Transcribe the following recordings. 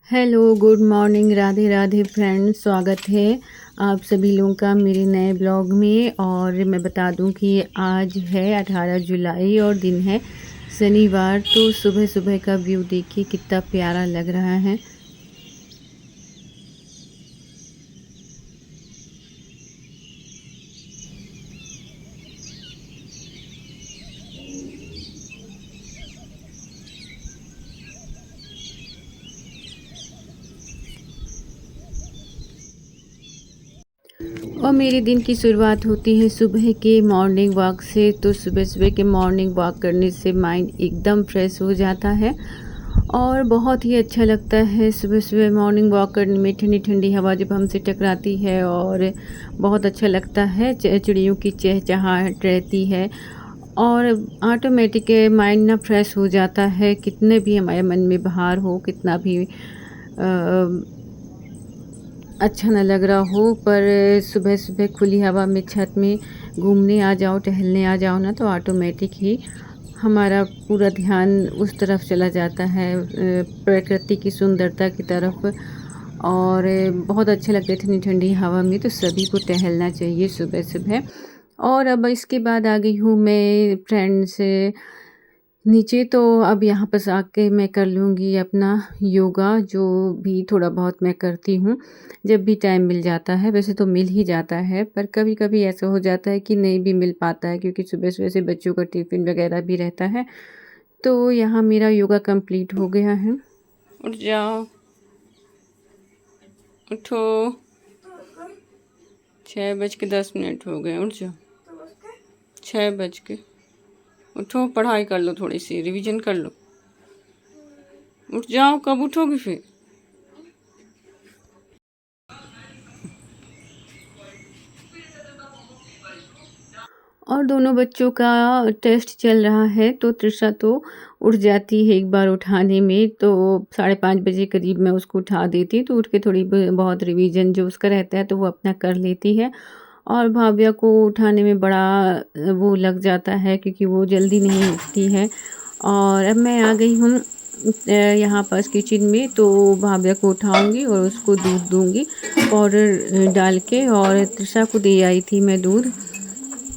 Hello, good morning, Radhe Radhe friends. स्वागत है आप सभी लोगों का मेरे नए ब्लॉग में। और मैं बता दूं कि आज है 18 जुलाई और दिन है शनिवार। तो सुबह सुबह का व्यू देखिए कितना प्यारा लग रहा है। और मेरे दिन की शुरुआत होती है सुबह के मॉर्निंग वॉक से। तो सुबह सुबह के मॉर्निंग वॉक करने से माइंड एकदम फ्रेश हो जाता है और बहुत ही अच्छा लगता है। सुबह सुबह मॉर्निंग वॉक करने में ठंडी ठंडी हवा जब हमसे टकराती है और बहुत अच्छा लगता है। चिड़ियों की चहचहाहट रहती है और ऑटोमेटिक माइंड ना फ्रेश हो जाता है। कितने भी हमारे मन में बाहर हो, कितना भी अच्छा ना लग रहा हो, पर सुबह सुबह खुली हवा में छत में घूमने आ जाओ, टहलने आ जाओ ना, तो ऑटोमेटिक ही हमारा पूरा ध्यान उस तरफ चला जाता है, प्रकृति की सुंदरता की तरफ। और बहुत अच्छा लगता है ठंडी ठंडी हवा में। तो सभी को टहलना चाहिए सुबह सुबह। और अब इसके बाद आ गई हूँ मैं फ्रेंड्स नीचे। तो अब यहाँ पर आके मैं कर लूँगी अपना योगा, जो भी थोड़ा बहुत मैं करती हूँ जब भी टाइम मिल जाता है। वैसे तो मिल ही जाता है, पर कभी कभी ऐसा हो जाता है कि नहीं भी मिल पाता है, क्योंकि सुबह सुबह से बच्चों का टिफ़िन वगैरह भी रहता है। तो यहाँ मेरा योगा कंप्लीट हो गया है। उठ जाओ, उठो, 6:10 हो गए। उठ जाओ, 6 उठो, पढ़ाई कर लो, थोड़ी सी रिवीजन कर लो। उठ जाओ, कब उठोगी फिर? और दोनों बच्चों का टेस्ट चल रहा है, तो तृषा तो उठ जाती है एक बार उठाने में। तो 5:30 बजे करीब मैं उसको उठा देती, तो उठ के थोड़ी बहुत रिवीजन जो उसका रहता है तो वो अपना कर लेती है। और भाव्या को उठाने में बड़ा वो लग जाता है, क्योंकि वो जल्दी नहीं उठती है। और अब मैं आ गई हूँ यहाँ पास किचन में। तो भाव्या को उठाऊंगी और उसको दूध दूंगी पाउडर डाल के। और तृषा को दे आई थी मैं दूध,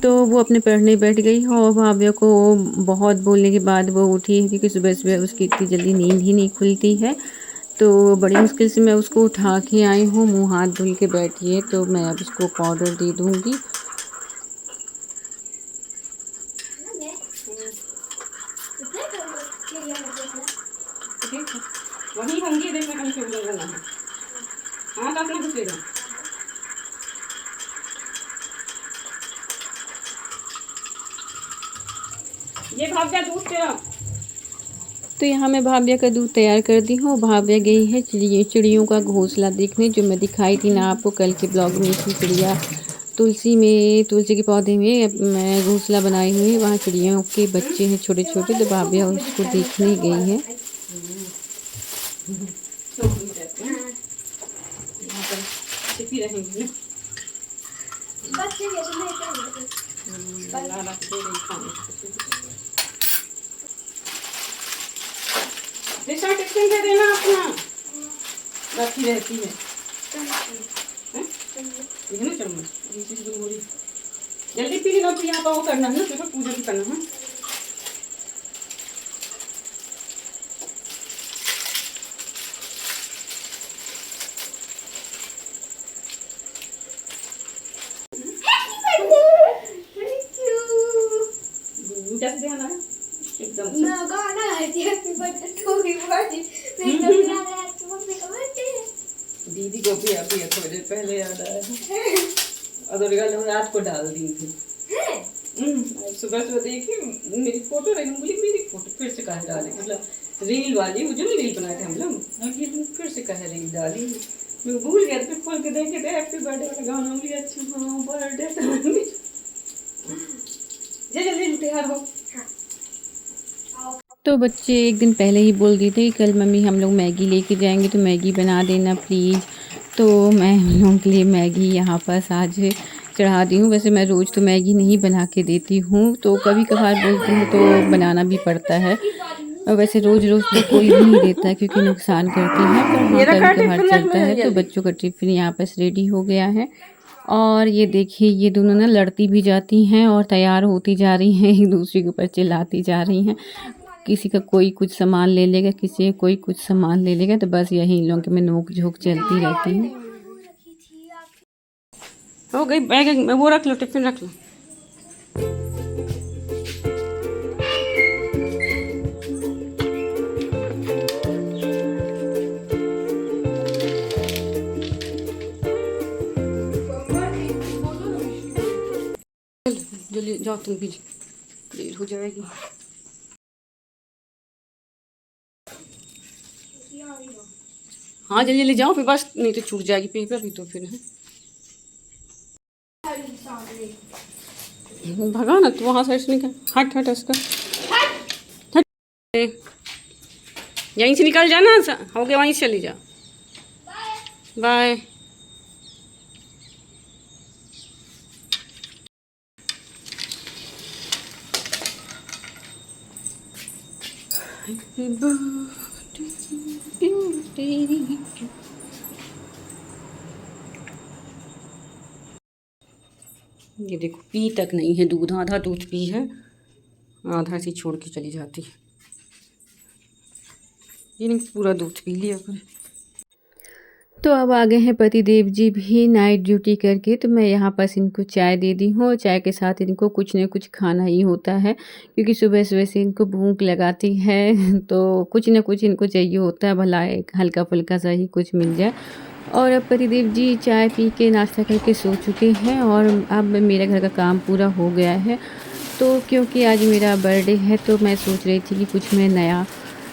तो वो अपने पढ़ने बैठ गई। और भाव्या को बहुत बोलने के बाद वो उठी है, क्योंकि सुबह सुबह उसकी इतनी जल्दी नींद ही नहीं खुलती है। तो बड़ी मुश्किल से मैं उसको उठा के आई हूँ। मुंह हाथ धुल के बैठी है, तो मैं अब उसको पाउडर दे दूँगी। वही होंगी, देखना कहीं से उधर जाना है। हाँ, तो अपना घुसेगा। ये भाव्या दूध तेरा। तो यहाँ मैं भाव्या का दूध तैयार कर दी हूँ। भाव्या गई है चिड़ियों का घोंसला देखने, जो मैं दिखाई थी ना आपको कल के ब्लॉग में। की चिड़िया तुलसी के पौधे में मैं घोंसला बनाई हुई है, वहाँ चिड़ियों के बच्चे हैं छोटे छोटे। तो भाव्या उसको देखने गई है। टिफिन दे देना अपना, रखी रहती है। ये ना चम्मच, जल्दी पी लो। तो यहाँ पर वो करना है ना, तो पूजा भी करना है। जैसे ध्यान आया एकदम से। मैं गाना है हैप्पी बर्थडे टू यू। दीदी को भी अभी थोड़ी देर पहले याद आया। और रात को डाल दी थी। सुबह सुबह देखी मेरी फोटो रही, बोली मेरी फोटो फिर से कहा डाली, मतलब रील वाली, वो जो नहीं रील बनाए थे हम लोग, ये तुम फिर से कहे रील डाली। मैं भूल गया, फिर खोल के देखे थे हैप्पी बर्थडे वाला गाना, बोली अच्छा हाँ बर्थडे तो जल्दी तैयार हो। तो बच्चे एक दिन पहले ही बोल दिए थे कि कल मम्मी हम लोग मैगी लेके जाएंगे, तो मैगी बना देना प्लीज़। तो मैं उन लोगों के लिए मैगी यहाँ पर आज चढ़ा दी हूँ। वैसे मैं रोज़ तो मैगी नहीं बना के देती हूँ, तो कभी कभार बोलती हूँ तो बनाना भी पड़ता है। और वैसे रोज़ रोज़ तो कोई भी नहीं देता क्योंकि नुकसान करती है, पर हाँ कभी कभार चलता है। तो बच्चों का टिफ़िन यहाँ पर रेडी हो गया है। और ये देखिए ये दोनों ना लड़ती भी जाती हैं और तैयार होती जा रही हैं, एक दूसरे के ऊपर चिल्लाती जा रही हैं। किसी का कोई कुछ सामान ले लेगा, किसी का कोई कुछ सामान ले लेगा, तो बस यही इन लोगों में नोक झोंक चलती रहती है। हो गई बैग में, वो रख लो, टिफिन रख लो। जल्दी जाओ तुम भी, देर हो जाएगी। हाँ जल्दी जल्दी जाओ, फिर बस नहीं तो छूट जाएगी पेपर भी, तो फिर है भगा ना, तो वहाँ से निकल, हट हट इसका हट, यहीं से निकल जाना, हो गया वहीं से चली जा, बाय। ये देखो पी तक नहीं है दूध, आधा दूध पी है, आधा से छोड़ के चली जाती है। ये नहीं पूरा दूध पी लिया कर। तो अब आ गए हैं पतिदेव जी भी नाइट ड्यूटी करके, तो मैं यहाँ पास इनको चाय दे दी हूँ। चाय के साथ इनको कुछ न कुछ खाना ही होता है, क्योंकि सुबह सुबह से इनको भूख लगाती है तो कुछ न कुछ इनको चाहिए होता है, भला एक हल्का फुल्का सा ही कुछ मिल जाए। और अब पतिदेव जी चाय पी के नाश्ता करके सो चुके हैं, और अब मेरे घर का काम पूरा हो गया है। तो क्योंकि आज मेरा बर्थडे है, तो मैं सोच रही थी कि कुछ मैं नया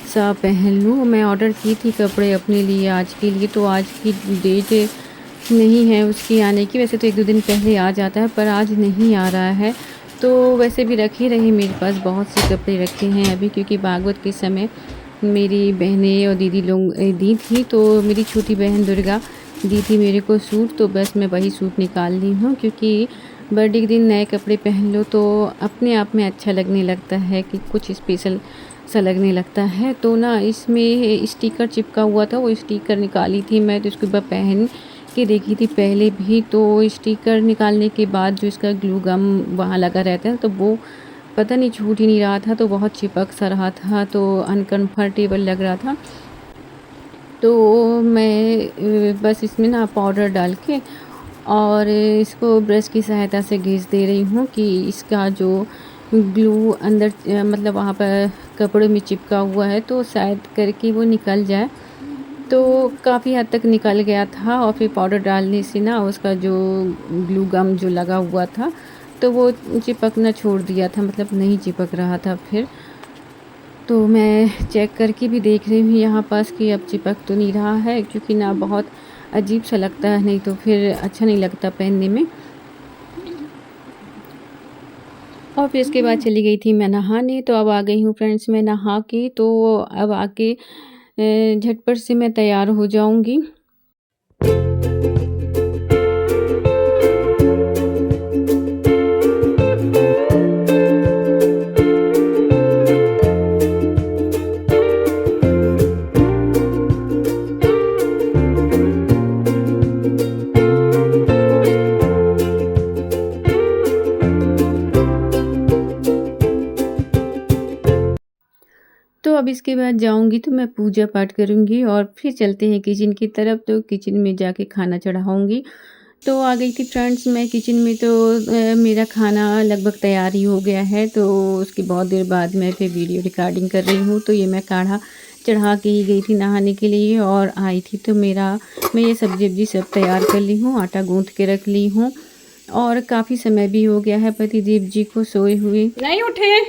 सा पहन लूँ। मैं ऑर्डर की थी कपड़े अपने लिए आज के लिए, तो आज की डेट नहीं है उसकी आने की। वैसे तो 1-2 दिन पहले आ जाता है, पर आज नहीं आ रहा है। तो वैसे भी रखे रहे, मेरे पास बहुत से कपड़े रखे हैं अभी, क्योंकि भागवत के समय मेरी बहनें और दीदी लोग दी थी, तो मेरी छोटी बहन दुर्गा दी थी मेरे को सूट, तो बस मैं वही सूट निकाल ली हूँ। क्योंकि बर्थडे के दिन नए कपड़े पहन लो तो अपने आप में अच्छा लगने लगता है, कि कुछ स्पेशल सा लगने लगता है। तो ना इसमें स्टिकर चिपका हुआ था, वो स्टिकर निकाली थी मैं, तो इसके बाद पहन के देखी थी पहले भी। तो स्टिकर निकालने के बाद जो इसका ग्लू गम वहाँ लगा रहता है, तो वो पता नहीं छूट ही नहीं रहा था, तो बहुत चिपक सा रहा था, तो अनकम्फर्टेबल लग रहा था। तो मैं बस इसमें ना पाउडर डाल के और इसको ब्रश की सहायता से घिस दे रही हूँ, कि इसका जो ग्लू अंदर मतलब वहाँ पर कपड़े में चिपका हुआ है, तो शायद करके वो निकल जाए। तो काफ़ी हद तक निकल गया था, और फिर पाउडर डालने से ना उसका जो ग्लू गम जो लगा हुआ था, तो वो चिपकना छोड़ दिया था, मतलब नहीं चिपक रहा था फिर। तो मैं चेक करके भी देख रही हूँ यहाँ पास कि अब चिपक तो नहीं रहा है, क्योंकि ना बहुत अजीब सा लगता है, नहीं तो फिर अच्छा नहीं लगता पहनने में। और फिर इसके बाद चली गई थी मैं नहाने। तो अब आ गई हूँ फ्रेंड्स मैं नहा के, तो अब आके झटपट से मैं तैयार हो जाऊँगी। तो अब इसके बाद जाऊँगी तो मैं पूजा पाठ करूँगी, और फिर चलते हैं किचन की तरफ। तो किचन में जाके खाना चढ़ाऊँगी। तो आ गई थी फ्रेंड्स मैं किचन में, तो मेरा खाना लगभग तैयार ही हो गया है। तो उसकी बहुत देर बाद मैं फिर वीडियो रिकॉर्डिंग कर रही हूँ। तो ये मैं काढ़ा चढ़ा के ही गई थी नहाने के लिए, और आई थी तो मैं ये सब्ज़ी वब्ज़ी सब तैयार कर ली हूँ, आटा गूँथ के रख ली हूँ। और काफ़ी समय भी हो गया है पतिदेव जी को सोए हुए। नहीं उठे,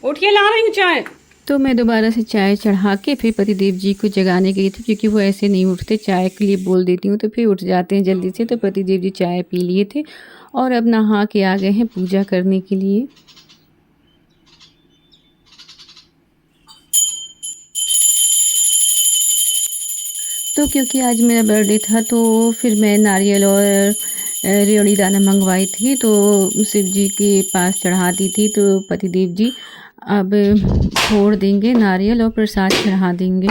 उठिए, ला रही हूँ चाय। तो मैं दोबारा से चाय चढ़ा के फिर पतिदेव जी को जगाने गई थी, क्योंकि वो ऐसे नहीं उठते, चाय के लिए बोल देती हूँ तो फिर उठ जाते हैं जल्दी से। तो पतिदेव जी चाय पी लिए थे और अब नहा के आ गए हैं पूजा करने के लिए। तो क्योंकि आज मेरा बर्थडे था तो फिर मैं नारियल और रेवड़ी दाना मंगवाई थी, तो शिव जी के पास चढ़ा दी थी। तो पतिदेव जी अब फोड़ देंगे नारियल और प्रसाद चढ़ा देंगे।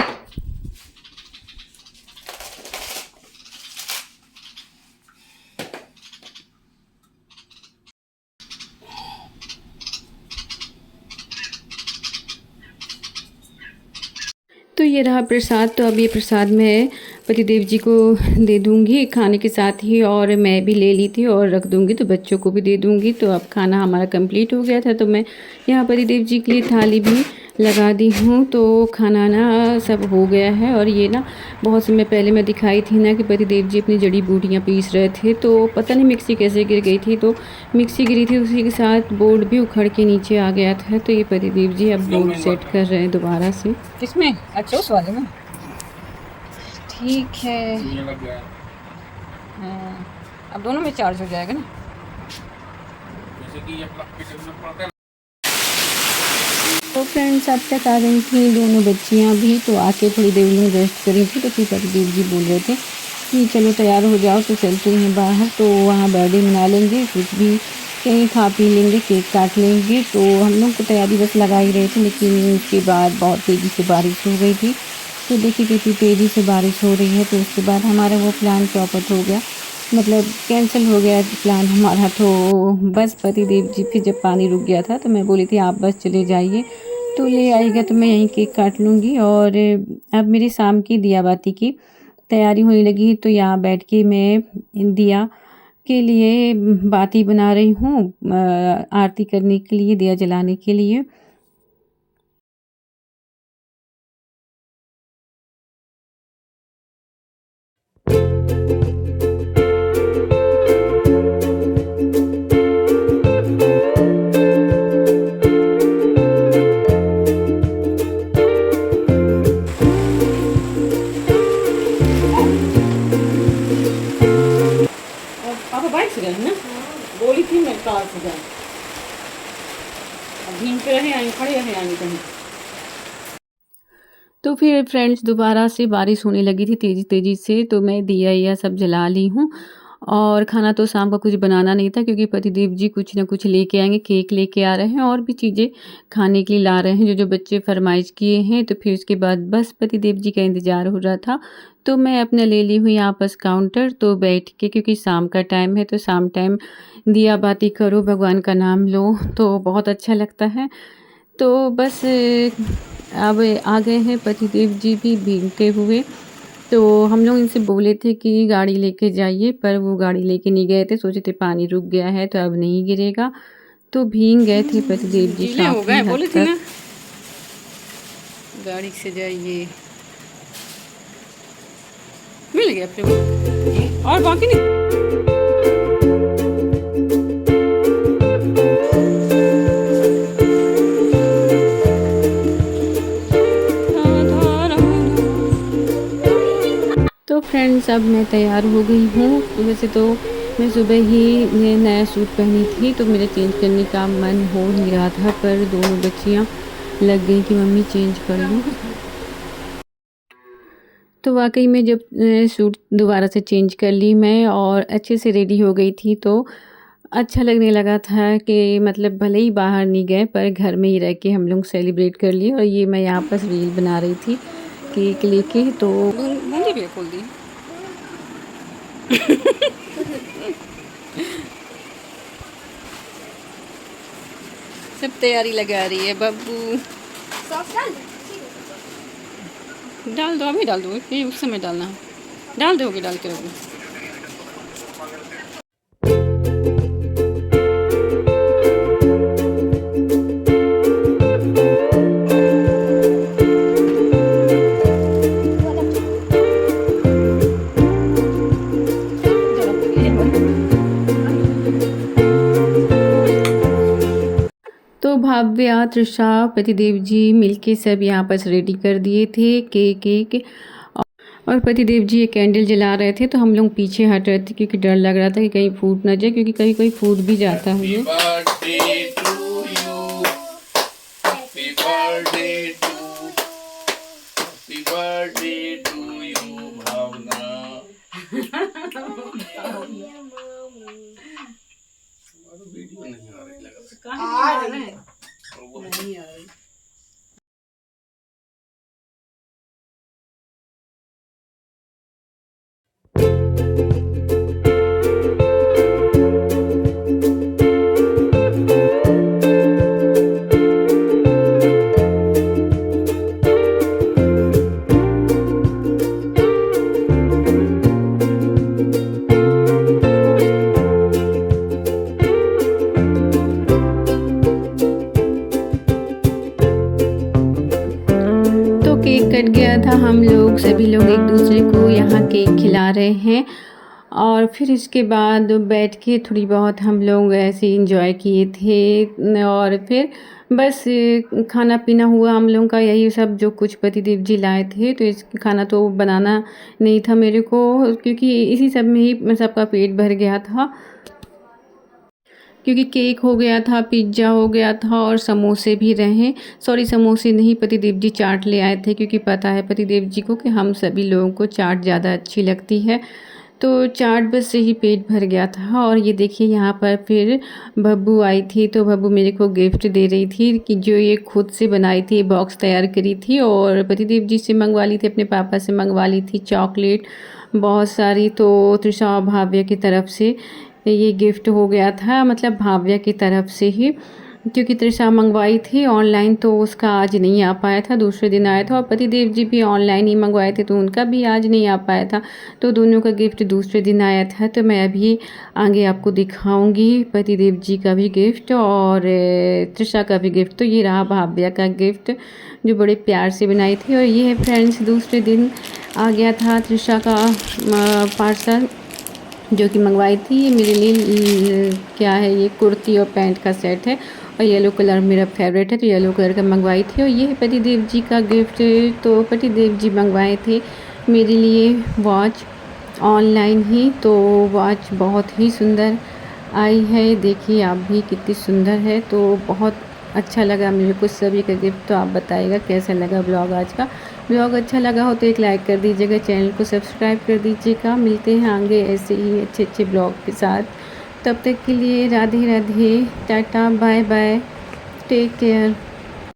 तो ये रहा प्रसाद। तो अब ये प्रसाद मैं पतिदेव जी को दे दूँगी खाने के साथ ही, और मैं भी ले ली थी और रख दूँगी, तो बच्चों को भी दे दूँगी। तो अब खाना हमारा कंप्लीट हो गया था, तो मैं यहाँ पतिदेव जी के लिए थाली भी लगा दी हूँ। तो खाना ना सब हो गया है। और ये ना बहुत समय पहले मैं दिखाई थी ना कि पतिदेव जी अपनी जड़ी बूटियाँ पीस रहे थे, तो पता नहीं मिक्सी कैसे गिर गई थी। तो मिक्सी गिरी थी, उसी के साथ बोर्ड भी उखड़ के नीचे आ गया था। तो ये पतिदेव जी अब बोर्ड सेट कर रहे हैं दोबारा से। किसमें? अच्छा, उस वाले में। ठीक है। हाँ, अब दोनों में चार्ज हो जाएगा ना। तो फ्रेंड्स अब तक आ गई थी दोनों बच्चियां भी, तो आके थोड़ी देर में रेस्ट करी थी। तो फिर पतिदेव जी बोल रहे थे कि चलो तैयार हो जाओ, तो चलते हैं बाहर, तो वहाँ बर्थडे मना लेंगे, कुछ भी कहीं खा पी लेंगे, केक काट लेंगे। तो हम लोग तो तैयारी बस लगा ही रहे थे, लेकिन उसके बाद बहुत तेज़ी से बारिश हो गई थी। तो देखिए कितनी तेज़ी से बारिश हो रही है। तो उसके बाद हमारा वो प्लान चौपट हो गया, मतलब कैंसिल हो गया प्लान हमारा। तो बस पतिदेव जी फिर जब पानी रुक गया था तो मैं बोली थी आप बस चले जाइए, तो ले आएगा तो मैं यहीं केक काट लूँगी। और अब मेरी शाम की दिया बाती की तैयारी होने लगी। तो यहाँ बैठ के मैं दिया के लिए बाती बना रही हूँ, आरती करने के लिए, दिया जलाने के लिए। और पापा बाइक से गए हैं ना? बोली थी मैं कार से जाए। अब घूम के रहे आएंगे, खड़े रहे आएंगे कहीं। तो फिर फ्रेंड्स दोबारा से बारिश होने लगी थी तेज़ी-तेज़ी से, तो मैं दिया सब जला ली हूँ। और खाना तो शाम का कुछ बनाना नहीं था, क्योंकि पतिदेव जी कुछ ना कुछ लेके आएँगे, केक लेके आ रहे हैं और भी चीज़ें खाने के लिए ला रहे हैं, जो-जो बच्चे फ़रमाइश किए हैं। तो फिर उसके बाद बस पतिदेव जी का इंतज़ार हो रहा था। तो मैं अपना ले ली हूँ यहाँ पास काउंटर, तो बैठ के, क्योंकि शाम का टाइम है, तो शाम टाइम दिया बाती करो, भगवान का नाम लो, तो बहुत अच्छा लगता है। तो बस अब आ गए हैं पतिदेव जी भी भीगते हुए। तो हम लोग इनसे बोले थे कि गाड़ी लेके जाइए, पर वो गाड़ी लेके नहीं गए थे, सोचे थे पानी रुक गया है तो अब नहीं गिरेगा। तो भीग गए थे पतिदेव जी गीले हो काफ़ी गए, हद बोली थी तक। ना गाड़ी से जाइए। मिल गया फिर और बाकी नहीं। तो फ्रेंड्स अब मैं तैयार हो गई हूँ। तो वैसे तो मैं सुबह ही ये नया सूट पहनी थी, तो मेरा चेंज करने का मन हो नहीं रहा था, पर दोनों बच्चियाँ लग गई कि मम्मी चेंज कर लो। तो वाक़ई में जब सूट दोबारा से चेंज कर ली मैं और अच्छे से रेडी हो गई थी, तो अच्छा लगने लगा था कि मतलब भले ही बाहर नहीं गए, पर घर में ही रह के हम लोग सेलिब्रेट कर लिए। और ये मैं यहाँ पर रील बना रही थी केक लेके। तो बूंदी भी खोल दी। सब तैयारी लगा रही है बब्बू। डाल दो, अभी डाल दो, ये उस समय डालना। डाल दोगे, डाल के रखो। भाव्या, तृषा, पतिदेव जी मिलके सब यहाँ पर रेडी कर दिए थे केक और पतिदेव जी ये कैंडल जला रहे थे, तो हम लोग पीछे हट रहे थे क्योंकि डर लग रहा था कि कहीं फूट ना जाए, क्योंकि कहीं कहीं फूट भी जाता है ये। केक कट गया था, हम लोग सभी लोग एक दूसरे को यहाँ केक खिला रहे हैं और फिर इसके बाद बैठ के थोड़ी बहुत हम लोग ऐसे इंजॉय किए थे और फिर बस खाना पीना हुआ हम लोगों का, यही सब जो कुछ पतिदेव जी लाए थे। तो इस खाना तो बनाना नहीं था मेरे को, क्योंकि इसी सब में ही सबका पेट भर गया था, क्योंकि केक हो गया था, पिज्ज़ा हो गया था और समोसे भी रहे। सॉरी, समोसे नहीं, पतिदेव जी चाट ले आए थे, क्योंकि पता है पतिदेव जी को कि हम सभी लोगों को चाट ज़्यादा अच्छी लगती है। तो चाट बस से ही पेट भर गया था। और ये देखिए यहाँ पर फिर बब्बू आई थी, तो बब्बू मेरे को गिफ्ट दे रही थी कि जो ये खुद से बनाई थी, बॉक्स तैयार करी थी और पतिदेव जी से मंगवा ली थी, अपने पापा से मंगवा ली थी चॉकलेट बहुत सारी। तो तृषा और भाव्या की तरफ से ये गिफ्ट हो गया था, मतलब भाव्या की तरफ से ही, क्योंकि तृषा मंगवाई थी ऑनलाइन तो उसका आज नहीं आ पाया था, दूसरे दिन आया था। और पतिदेव जी भी ऑनलाइन ही मंगवाए थे तो उनका भी आज नहीं आ पाया था, तो दोनों का गिफ्ट दूसरे दिन आया था। तो मैं अभी आगे आपको दिखाऊंगी पतिदेव जी का भी गिफ्ट और तृषा का भी गिफ्ट। तो ये रहा भाव्या का गिफ्ट जो बड़े प्यार से बनाई थी। और ये है फ्रेंड्स, दूसरे दिन आ गया था तृषा का पार्सल जो कि मंगवाई थी। ये मेरे लिए क्या है, ये कुर्ती और पैंट का सेट है और येलो कलर मेरा फेवरेट है, तो येलो कलर का मंगवाई थी। और ये है पतिदेव जी का गिफ्ट, तो पतिदेव जी मंगवाए थे मेरे लिए वॉच ऑनलाइन ही। तो वॉच बहुत ही सुंदर आई है, देखिए आप भी कितनी सुंदर है। तो बहुत अच्छा लगा मेरे को सभी का गिफ्ट। तो आप बताइएगा कैसा लगा ब्लॉग आज का। ब्लॉग अच्छा लगा हो तो एक लाइक कर दीजिएगा, चैनल को सब्सक्राइब कर दीजिएगा। मिलते हैं आगे ऐसे ही अच्छे अच्छे ब्लॉग के साथ। तब तक के लिए Radhe Radhe, tata, bye bye, take care.